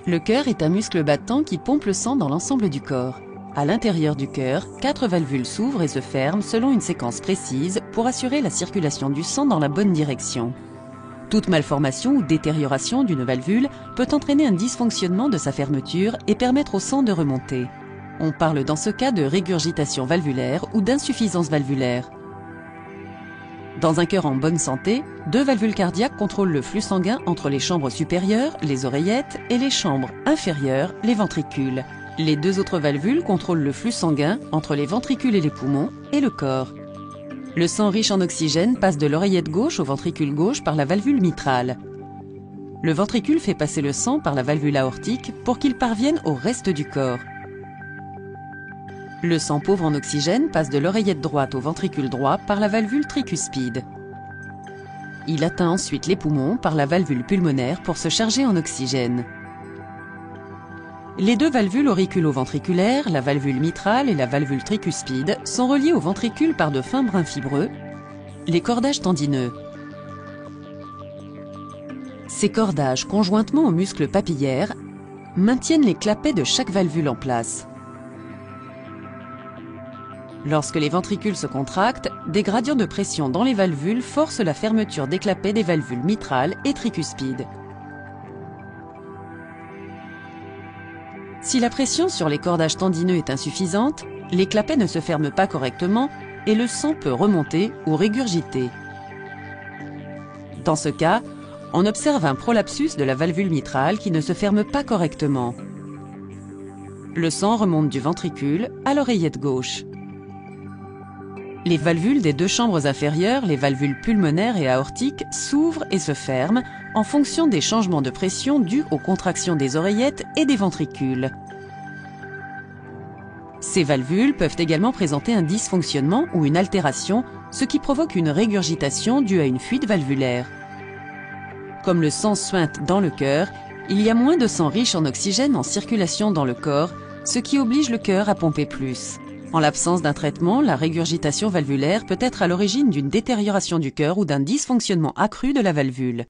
Le cœur est un muscle battant qui pompe le sang dans l'ensemble du corps. À l'intérieur du cœur, 4 valvules s'ouvrent et se ferment selon une séquence précise pour assurer la circulation du sang dans la bonne direction. Toute malformation ou détérioration d'une valvule peut entraîner un dysfonctionnement de sa fermeture et permettre au sang de remonter. On parle dans ce cas de régurgitation valvulaire ou d'insuffisance valvulaire. Dans un cœur en bonne santé, 2 valvules cardiaques contrôlent le flux sanguin entre les chambres supérieures, les oreillettes, et les chambres inférieures, les ventricules. Les 2 autres valvules contrôlent le flux sanguin entre les ventricules et les poumons et le corps. Le sang riche en oxygène passe de l'oreillette gauche au ventricule gauche par la valvule mitrale. Le ventricule fait passer le sang par la valvule aortique pour qu'il parvienne au reste du corps. Le sang pauvre en oxygène passe de l'oreillette droite au ventricule droit par la valvule tricuspide. Il atteint ensuite les poumons par la valvule pulmonaire pour se charger en oxygène. Les 2 valvules auriculo-ventriculaires, la valvule mitrale et la valvule tricuspide, sont reliées au ventricule par de fins brins fibreux, les cordages tendineux. Ces cordages, conjointement aux muscles papillaires, maintiennent les clapets de chaque valvule en place. Lorsque les ventricules se contractent, des gradients de pression dans les valvules forcent la fermeture des clapets des valvules mitrales et tricuspides. Si la pression sur les cordages tendineux est insuffisante, les clapets ne se ferment pas correctement et le sang peut remonter ou régurgiter. Dans ce cas, on observe un prolapsus de la valvule mitrale qui ne se ferme pas correctement. Le sang remonte du ventricule à l'oreillette gauche. Les valvules des 2 chambres inférieures, les valvules pulmonaires et aortiques, s'ouvrent et se ferment en fonction des changements de pression dus aux contractions des oreillettes et des ventricules. Ces valvules peuvent également présenter un dysfonctionnement ou une altération, ce qui provoque une régurgitation due à une fuite valvulaire. Comme le sang suinte dans le cœur, il y a moins de sang riche en oxygène en circulation dans le corps, ce qui oblige le cœur à pomper plus. En l'absence d'un traitement, la régurgitation valvulaire peut être à l'origine d'une détérioration du cœur ou d'un dysfonctionnement accru de la valvule.